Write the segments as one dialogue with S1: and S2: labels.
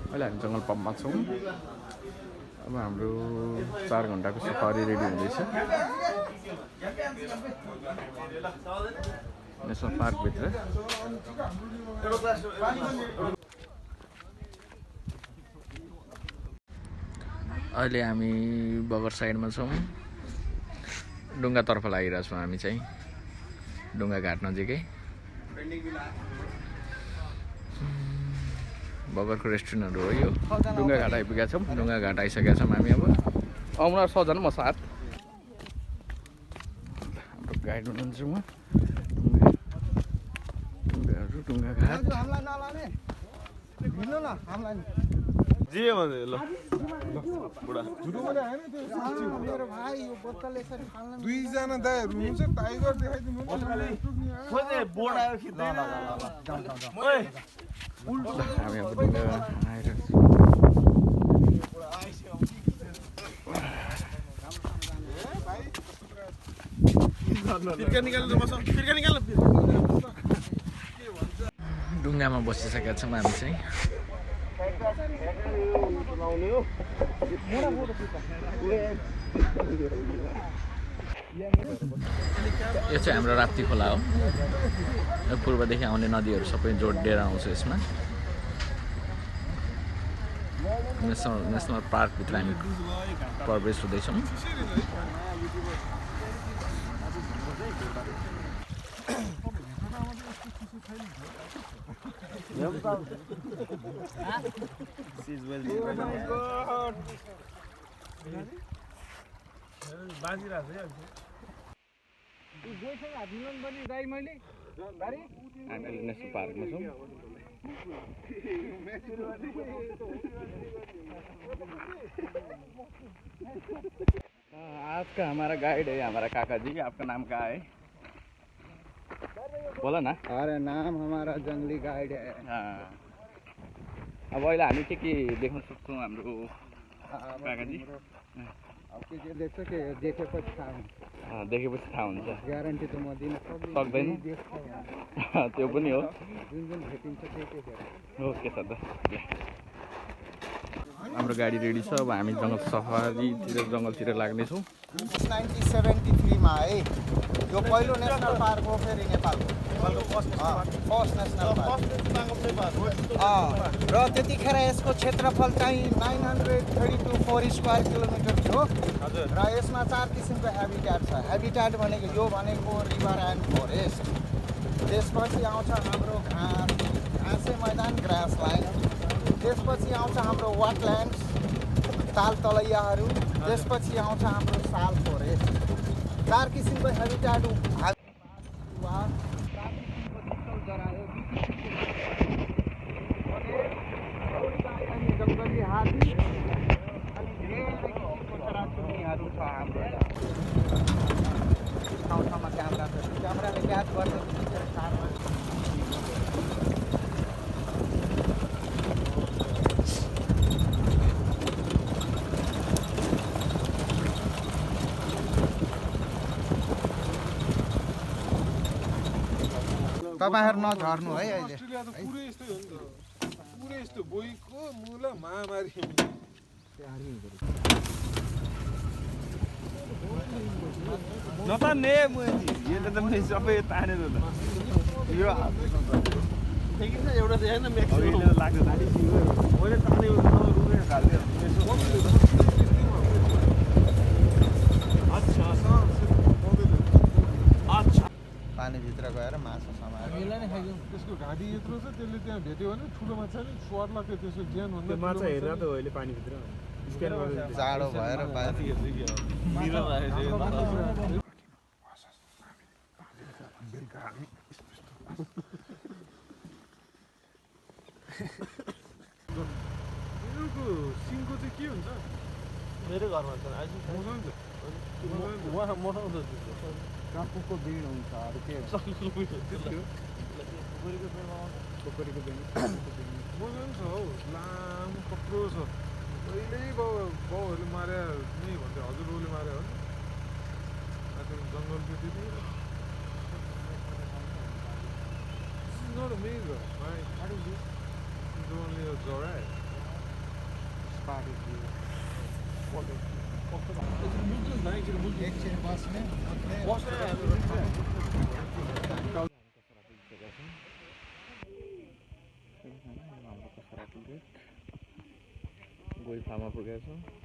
S1: अहिले हामी जङ्गल पम्पमा छौँ। अब हाम्रो 4 घन्टाको सफारी रेडी हुँदैछ। नेसनल पार्कभित्र अहिले हामी बगर साइडमा छौँ। डुङ्गातर्फ लागिरहेको छौँ हामी चाहिँ, डुङ्गा घाट नजिकै। बगरको रेस्टुरेन्टहरू हो यो। डुङ्गा घाट आइपुगेका छौँ, डुङ्गा घाट आइसकेका छौँ हामी। अब आउनु सजना म साथ, हाम्रो गाइड हुनुहुन्छ उहाँ। डुङ्गा घाट
S2: जे भन्दै ल बुढा
S3: मेरो भाइ यो बोतल यसरी फाल्न दुईजना दाइहरू हुनुहुन्छ टाइगर देखाइदिनु
S2: खोजे बोर्ड आयो खिच्दै
S1: हामी अब डुङ्गा आइरहेको
S2: फिर्का निकाल्नु मसँग फिर्का निकाल्नु
S1: डुङ्गामा बसिसकेका छौँ हामी चाहिँ। यो चाहिँ हाम्रो राप्ती खोला हो। पूर्वदेखि आउने नदीहरू सबै जोडिएर आउँछ यसमा। नेसनल पार्कभित्र हामी प्रवेश हुँदैछौँ। हामी नेसनल पार्कमा छौँ। आज का हमारा गाइड है हमारा काका जी। आपका नाम क्या है? बोला ना।
S3: अरे नाम हमारा जंगली गाइड है।
S1: अब अहिले हामी के देख्न सक्छौँ हाम्रो काका जी?
S3: अब के देख्छ के देखेपछि थाहा हुन्छ।
S1: देखेपछि थाहा हुन्छ।
S3: ग्यारेन्टी त म दिन
S1: सक्दैन। त्यो पनि हो।
S3: जुन जुन भेटिन्छ के
S1: ओके सर। हाम्रो गाडी रेडी छ। अब हामी जङ्गल सफारीतिर जङ्गलतिर लाग्नेछौँ।
S3: 1973 मा है यो पहिलो नेसनल पार्क हो फेरि नेपालको फर्स्ट नेसनल पार्क। र त्यतिखेर यसको क्षेत्रफल चाहिँ 932 स्क्वायर किलोमिटर थियो। र यसमा 4 किसिमको हेबिट्याट छ। हेबिट्याट भनेको यो भनेको रिभर एन्ड फरेस्ट। त्यसपछि आउँछ हाम्रो घाँसे मैदान ग्रास ल्यान्ड। त्यसपछि आउँछ हाम्रो वेटल्यान्ड्स ताल तलैयाहरू। त्यसपछि आउँछ हाम्रो साल फरेस्ट। 4 किसिमको हेबिट्याट जङ्गली हात्ती अनि धेरै किसिमको चराचुरुङ्गीहरू छ हाम्रो ठाउँ ठाउँमा क्यामेराले क्याच गर्न साह्रो। तपाईहरु नझर्नु है अहिले।
S4: अस्ट्रेलिया त पुरै यस्तै हो नि त। पुरै यस्तो बोइको मूल महामारी
S2: नतान्ने यसले त मैले सबै तानेर ल यो ठिकै छ। एउटा देखेन म्याक्सिमम लाग्छ दाडी मैले ताने रुने हाल्दियो। अच्छा अच्छा
S3: पानीभित्र गएर माछा समाएर
S4: त्यसको घाँटी यत्रो छ। त्यसले त्यहाँ भेट्यो भने ठुलो माछा नि स्वार्लाको त्यसको ज्यान भन्दा
S2: माछा हेरेर त अहिले पानीभित्र स्क्यान गरेर
S3: जाडो भएर बाहिर
S4: यिनीहरूको सिङको चाहिँ के हुन्छ?
S2: मेरो घरमा छ
S4: मगाउँछ
S2: उहाँ मगाउँछ
S3: कापुको बिड हुन्छ। अरू के
S4: मगाउँछ हौ। लामो कत्रो छ। पहिल्यै बाउहरूले मारे नै भन्थ्यो। हजुरबाउले मारे हो नि जङ्गलको त्यति। This is not a mirror, right? This is only a Zorat.
S3: Party एकछिन बस्ने
S1: गोही फार्ममा पुगेका छौँ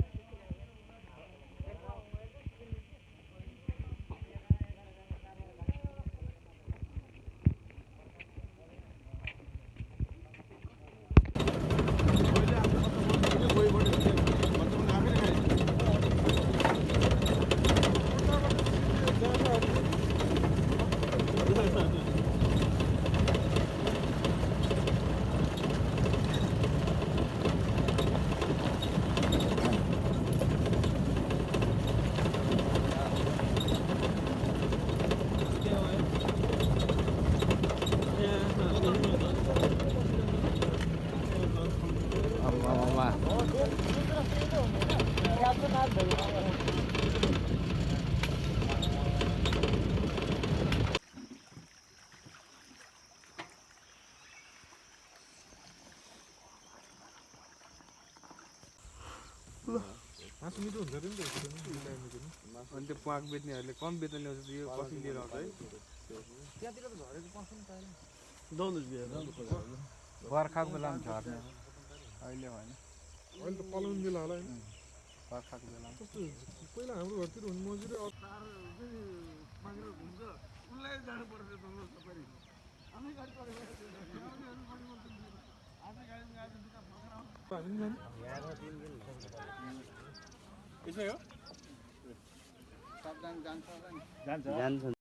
S4: मासु मिठो हुन्छ अरे नि त
S2: अनि त्यो प्वाक बेच्नेहरूले कम बेच्न ल्याउँछ यो कसरी लिएर आउँछ है
S4: त्यहाँतिर त झरेको पाउँछ नि पाएन
S3: बर्खाको बेलामा झर्ने हो अहिले होइन
S4: अहिले त पलाउने बेला होला होइन
S3: बर्खाको बेलामा
S4: कस्तो पहिला हाम्रो घरतिर हुने मजुरी
S2: जान्छ